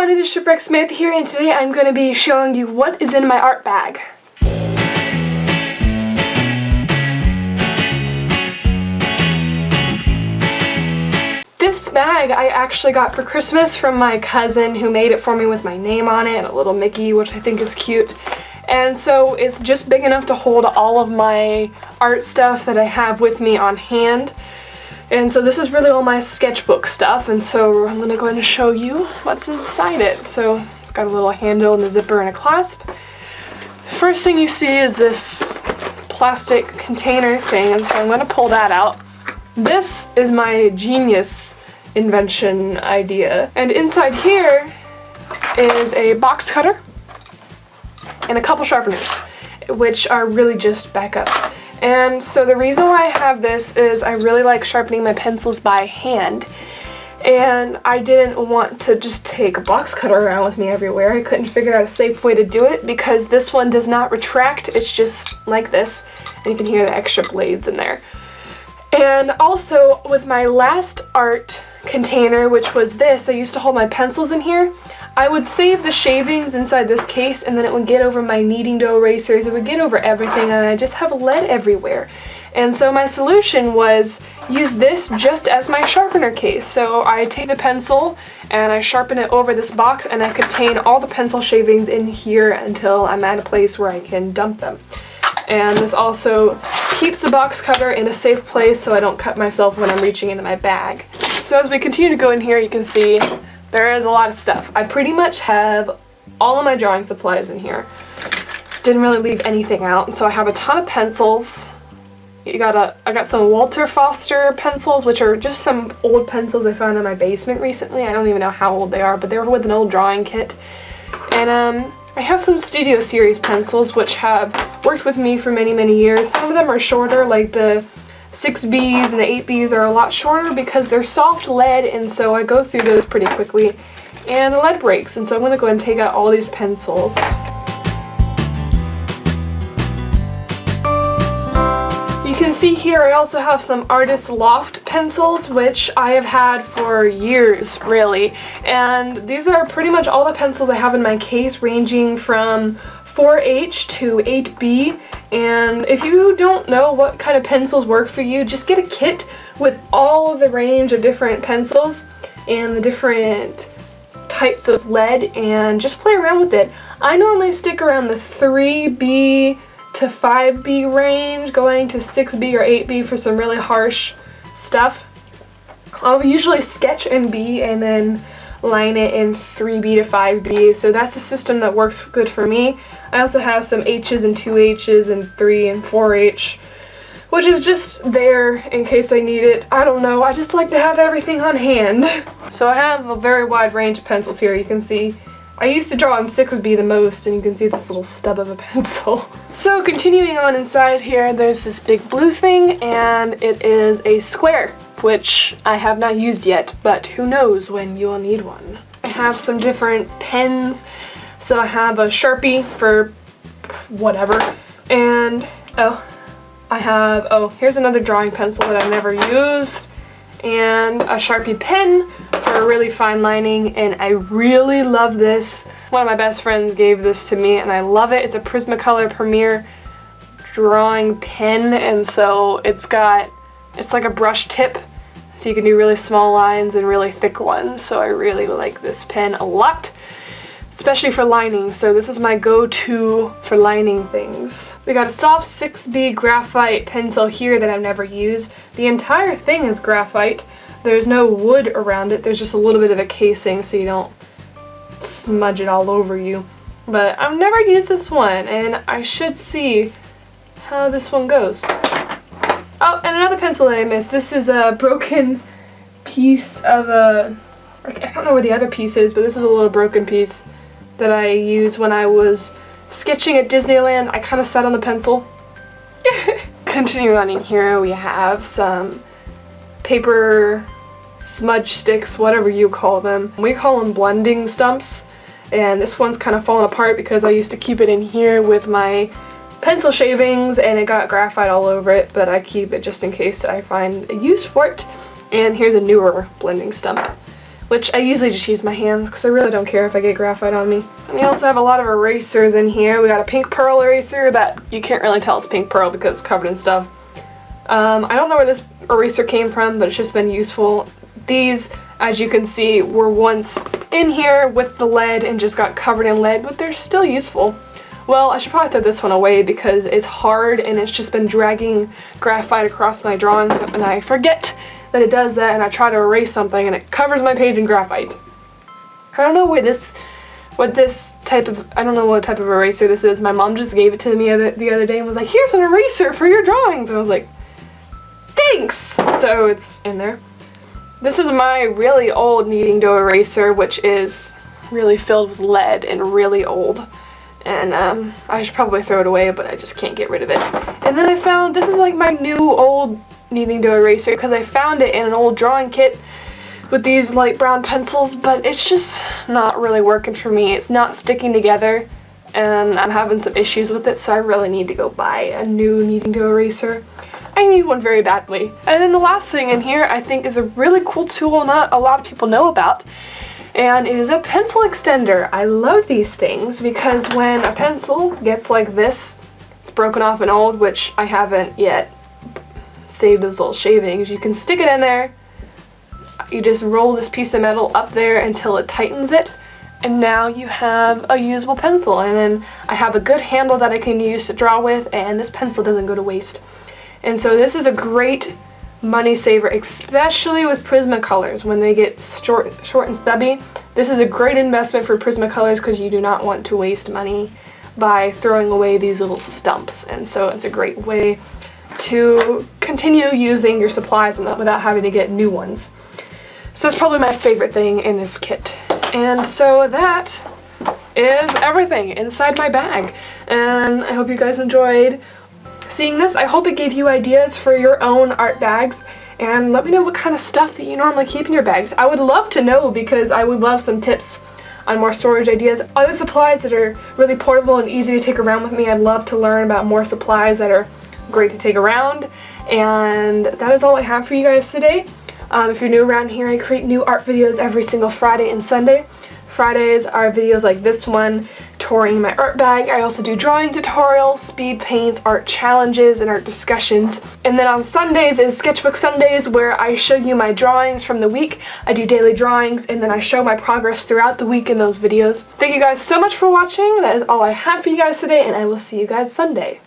everyone, it is Shipwreck Samantha here, and today I'm going to be showing you what is in my art bag. This bag I actually got for Christmas from my cousin who made it for me with my name on it and a little Mickey, which I think is cute. And so it's just big enough to hold all of my art stuff that I have with me on hand. And so this is really all my sketchbook stuff, and so I'm going to go ahead and show you what's inside it. So it's got a little handle and a zipper and a clasp. First thing you see is this plastic container thing, and so I'm going to pull that out. This is my genius invention idea. And inside here is a box cutter and a couple sharpeners, which are really just backups. And so the reason why I have this is I really like sharpening my pencils by hand, and I didn't want to just take a box cutter around with me everywhere. I couldn't figure out a safe way to do it because this one does not retract. It's just like this, and you can hear the extra blades in there. And also with my last art container, which was this, I used to hold my pencils in here. I would save the shavings inside this case, and then it would get over my kneading dough erasers, it would get over everything, and I just have lead everywhere. And so my solution was use this just as my sharpener case. So I take the pencil and I sharpen it over this box, and I contain all the pencil shavings in here until I'm at a place where I can dump them. And this also keeps the box cutter in a safe place so I don't cut myself when I'm reaching into my bag. So as we continue to go in here, you can see there is a lot of stuff. I pretty much have all of my drawing supplies in here. Didn't really leave anything out. So I have a ton of pencils. I got some Walter Foster pencils, which are just some old pencils I found in my basement recently. I don't even know how old they are, but they were with an old drawing kit. And I have some Studio Series pencils, which have worked with me for many, many years. Some of them are shorter, like the 6Bs and the 8Bs are a lot shorter because they're soft lead, and so I go through those pretty quickly. And the lead breaks, and so I'm going to go ahead and take out all these pencils. You can see here I also have some Artist Loft pencils, which I have had for years, really. And these are pretty much all the pencils I have in my case, ranging from 4H to 8B. And if you don't know what kind of pencils work for you, just get a kit with all of the range of different pencils and the different types of lead and just play around with it. I normally stick around the 3B to 5B range, going to 6B or 8B for some really harsh stuff. I'll usually sketch in B and then line it in 3B to 5B, so that's the system that works good for me. I also have some H's and 2H's and 3 and 4H, which is just there in case I need it. I don't know, I just like to have everything on hand. So I have a very wide range of pencils here. You can see I used to draw on 6B the most, and you can see this little stub of a pencil. So continuing on inside here, there's this big blue thing, and it is a square, which I have not used yet, but who knows when you will need one. I have some different pens. So I have a Sharpie for whatever, and here's another drawing pencil that I've never used, and a Sharpie pen for really fine lining, and I really love this. One of my best friends gave this to me, and I love it. It's a Prismacolor Premier drawing pen, and so it's like a brush tip, so you can do really small lines and really thick ones, so I really like this pen a lot, especially for lining. So this is my go-to for lining things. We got a soft 6B graphite pencil here that I've never used. The entire thing is graphite. There's no wood around it. There's just a little bit of a casing so you don't smudge it all over you. But I've never used this one, and I should see how this one goes. Oh, and another pencil that I missed. This is a broken piece of I don't know where the other piece is, but this is a little broken piece that I used when I was sketching at Disneyland. I kind of sat on the pencil. Continuing on in here, we have some paper smudge sticks, whatever you call them. We call them blending stumps, and this one's kind of fallen apart because I used to keep it in here with my pencil shavings and it got graphite all over it, but I keep it just in case I find a use for it. And here's a newer blending stump, which I usually just use my hands because I really don't care if I get graphite on me. And we also have a lot of erasers in here. We got a pink pearl eraser that you can't really tell it's pink pearl because it's covered in stuff. I don't know where this eraser came from, but it's just been useful. These, as you can see, were once in here with the lead and just got covered in lead, but they're still useful. Well, I should probably throw this one away because it's hard and it's just been dragging graphite across my drawings, and I forget that it does that, and I try to erase something and it covers my page in graphite. I don't know what type of eraser this is. My mom just gave it to me the other day and was like, here's an eraser for your drawings. And I was like, thanks! So it's in there. This is my really old kneading dough eraser, which is really filled with lead and really old. And I should probably throw it away, but I just can't get rid of it. And then I found, this is like my new old kneading dough eraser because I found it in an old drawing kit with these light brown pencils, but it's just not really working for me. It's not sticking together and I'm having some issues with it, so I really need to go buy a new kneading dough eraser. I need one very badly. And then the last thing in here I think is a really cool tool not a lot of people know about, and it is a pencil extender. I love these things because when a pencil gets like this, it's broken off and old, which I haven't yet saved those little shavings, you can stick it in there, you just roll this piece of metal up there until it tightens it, and now you have a usable pencil. And then I have a good handle that I can use to draw with, and this pencil doesn't go to waste. And so this is a great money saver, especially with Prismacolors when they get short and stubby. This is a great investment for Prismacolors because you do not want to waste money by throwing away these little stumps, and so it's a great way to continue using your supplies without having to get new ones. So that's probably my favorite thing in this kit. And so that is everything inside my bag, and I hope you guys enjoyed seeing this. I hope it gave you ideas for your own art bags, and let me know what kind of stuff that you normally keep in your bags. I would love to know because I would love some tips on more storage ideas. Other supplies that are really portable and easy to take around with me. I'd love to learn about more supplies that are great to take around. And that is all I have for you guys today. If you're new around here, I create new art videos every single Friday and Sunday. Fridays are videos like this one, touring my art bag. I also do drawing tutorials, speed paints, art challenges, and art discussions. And then on Sundays is Sketchbook Sundays, where I show you my drawings from the week. I do daily drawings, and then I show my progress throughout the week in those videos. Thank you guys so much for watching. That is all I have for you guys today, and I will see you guys Sunday.